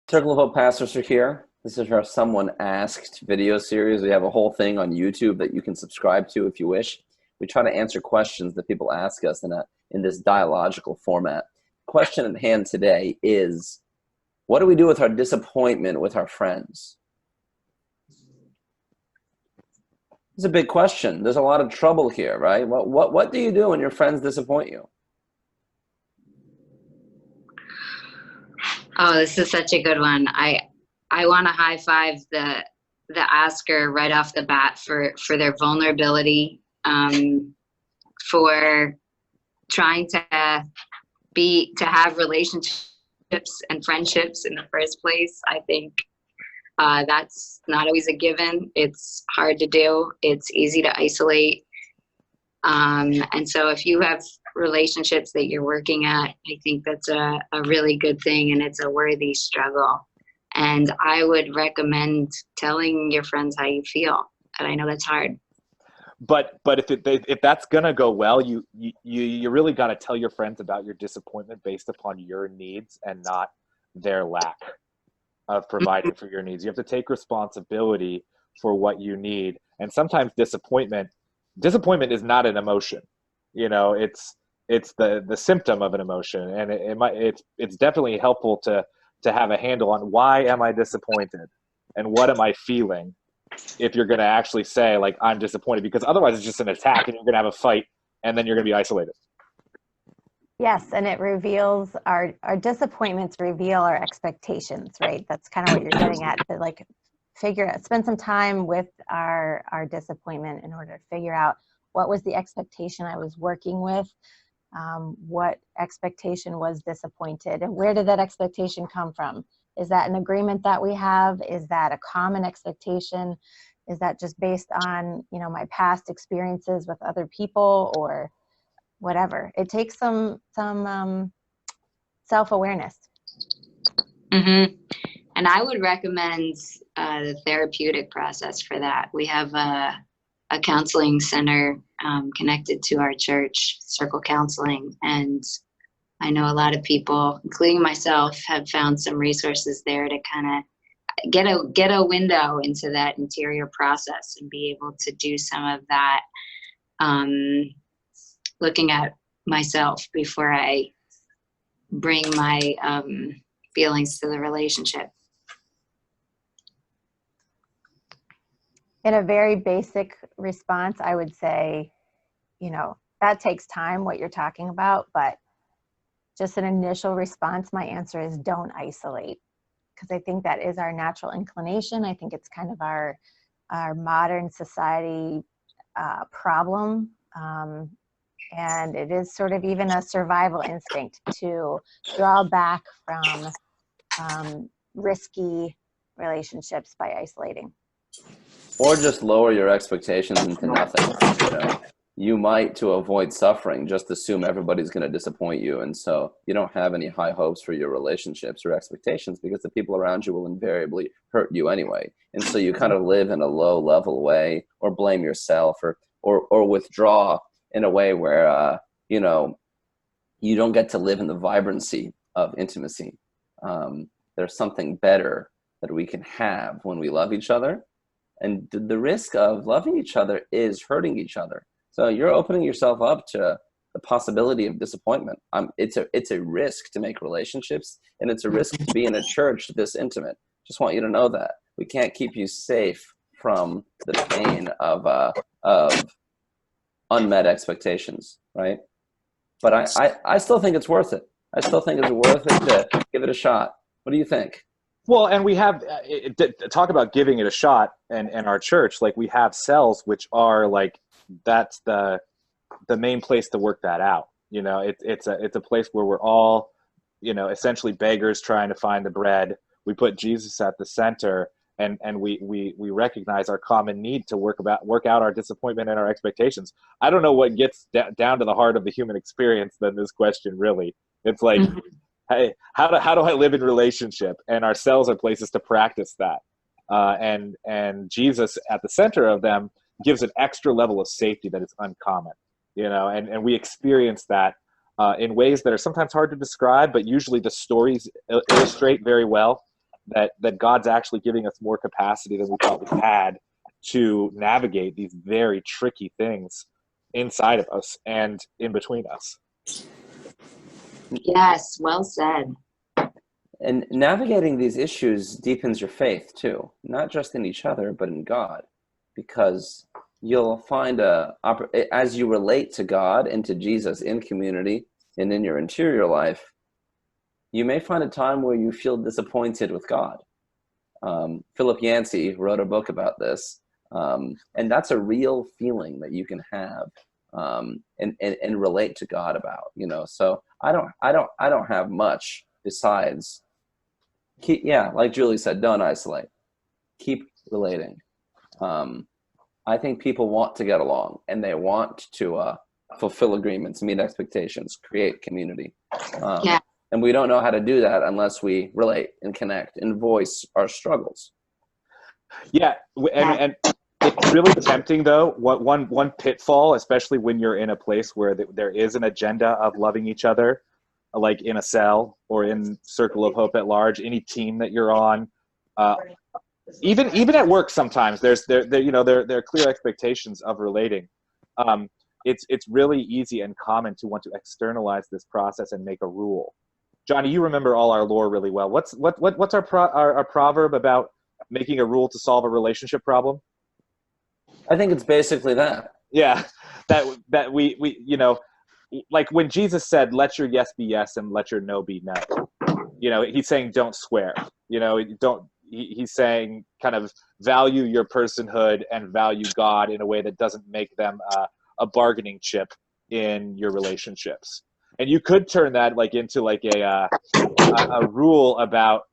Circle of Hope pastors are here. This is our Someone Asked video series. We have a whole thing on YouTube that you can subscribe to if you wish. We try to answer questions that people ask us in this dialogical format. Question at hand today is, what do we do with our disappointment with our friends? It's a big question. There's a lot of trouble here, right? What do you do when your friends disappoint you? Oh, this is such a good one. I want to high five the asker right off the bat for their vulnerability, for trying to have relationships and friendships in the first place. I think that's not always a given. It's hard to do. It's easy to isolate. And so if you have relationships that you're working at, I think that's a really good thing, and it's a worthy struggle. And I would recommend telling your friends how you feel. And I know that's hard. But if that's gonna go well, you really got to tell your friends about your disappointment based upon your needs and not their lack of providing for your needs. You have to take responsibility for what you need. And sometimes disappointment is not an emotion. You know, it's the symptom of an emotion, and it's definitely helpful to have a handle on why am I disappointed and what am I feeling, if you're going to actually say, like, I'm disappointed, because otherwise it's just an attack and you're going to have a fight and then you're going to be isolated. Yes, and it reveals our disappointments reveal our expectations, right? That's kind of what you're getting at, to like spend some time with our disappointment in order to figure out what was the expectation I was working with, what expectation was disappointed, and where did that expectation come from? Is that an agreement that we have? Is that a common expectation? Is that just based on, my past experiences with other people or whatever? It takes some self-awareness. Mm-hmm. And I would recommend the therapeutic process for that. We have a counseling center connected to our church, Circle Counseling, and I know a lot of people, including myself, have found some resources there to kind of get a window into that interior process and be able to do some of that, looking at myself before I bring my feelings to the relationship. In a very basic response, I would say, that takes time, what you're talking about, but just an initial response, my answer is don't isolate, because I think that is our natural inclination. I think it's kind of our modern society problem, and it is sort of even a survival instinct to draw back from risky relationships by isolating. Or just lower your expectations into nothing. You might, to avoid suffering, just assume everybody's going to disappoint you, and so you don't have any high hopes for your relationships or expectations, because the people around you will invariably hurt you anyway. And so you kind of live in a low level way, or blame yourself, or withdraw in a way where you don't get to live in the vibrancy of intimacy. There's something better that we can have when we love each other, and the risk of loving each other is hurting each other. So you're opening yourself up to the possibility of disappointment. It's a risk to make relationships, and it's a risk to be in a church this intimate. Just want you to know that we can't keep you safe from the pain of unmet expectations, right? But I still think it's worth it. I still think it's worth it to give it a shot. What do you think? Well, and we have talk about giving it a shot, and our church, like, we have cells which are like, that's the main place to work that out. It's a place where we're all, essentially beggars trying to find the bread. We put Jesus at the center, and we recognize our common need to work out our disappointment and our expectations. I don't know what gets down to the heart of the human experience than this question, really. It's like, hey, how do I live in relationship? And our cells are places to practice that. And Jesus at the center of them gives an extra level of safety that is uncommon, and we experience that in ways that are sometimes hard to describe, but usually the stories illustrate very well that God's actually giving us more capacity than we thought we had to navigate these very tricky things inside of us and in between us. Yes, well said. And navigating these issues deepens your faith too, not just in each other, but in God, because you'll find as you relate to God and to Jesus in community and in your interior life, you may find a time where you feel disappointed with God. Philip Yancey wrote a book about this, and that's a real feeling that you can have and relate to God about. So I don't have much besides like Julie said, don't isolate. Keep relating. I think people want to get along, and they want to fulfill agreements, meet expectations, create community. Yeah. And we don't know how to do that unless we relate and connect and voice our struggles. Yeah, and it's really tempting though. One pitfall, especially when you're in a place where there is an agenda of loving each other, like in a cell or in Circle of Hope at large, any team that you're on, even at work, sometimes there are clear expectations of relating. It's really easy and common to want to externalize this process and make a rule. Johnny, you remember all our lore really well. What's our proverb about making a rule to solve a relationship problem? I think it's basically that. Yeah, that we like when Jesus said, "Let your yes be yes and let your no be no." He's saying don't swear. He's saying kind of value your personhood and value God in a way that doesn't make them a bargaining chip in your relationships. And you could turn that into a rule about,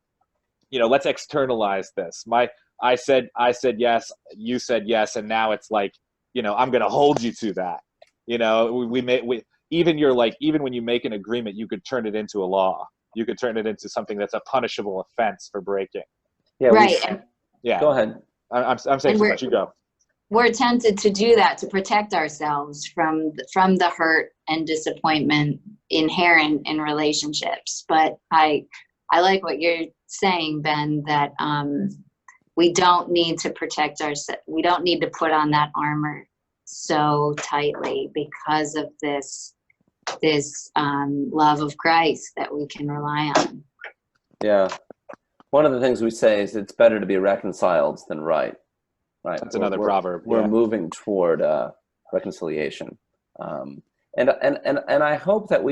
let's externalize this. I said yes, you said yes, and now it's I'm going to hold you to that. Even when you make an agreement, you could turn it into a law. You could turn it into something that's a punishable offense for breaking. Yeah. Right. Yeah. Go ahead. I'm saying too much. You go. We're tempted to do that to protect ourselves from the hurt and disappointment inherent in relationships. But I like what you're saying, Ben, that we don't need to protect ourselves. We don't need to put on that armor so tightly because of this love of Christ that we can rely on. Yeah. One of the things we say is it's better to be reconciled than right. Right. That's another proverb. We're moving toward reconciliation, and I hope that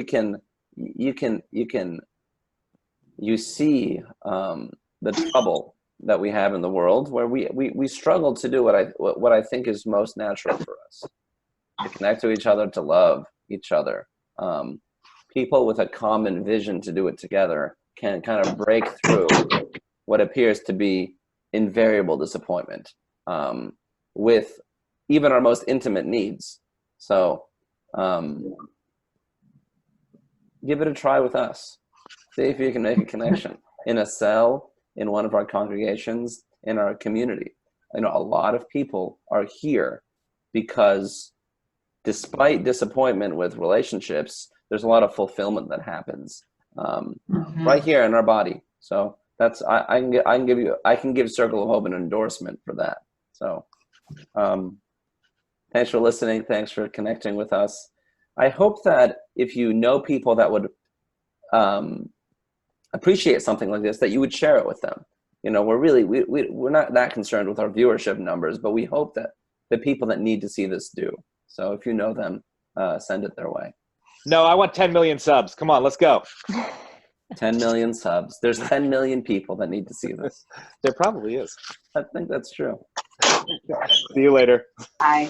you see the trouble that we have in the world, where we struggle to do what I think is most natural for us, to connect to each other, to love each other. People with a common vision to do it together can kind of break through what appears to be invariable disappointment with even our most intimate needs. So give it a try with us. See if you can make a connection in a cell, in one of our congregations, in our community. I know a lot of people are here because despite disappointment with relationships, there's a lot of fulfillment that happens right here in our body. So that's I can give Circle of Hope an endorsement for that. So thanks for listening. Thanks for connecting with us. I hope that if you know people that would appreciate something like this, that you would share it with them. We're not that concerned with our viewership numbers, but we hope that the people that need to see this do. So if you know them, send it their way. No, I want 10 million subs. Come on, let's go. 10 million subs. There's 10 million people that need to see this. There probably is. I think that's true. See you later. Bye.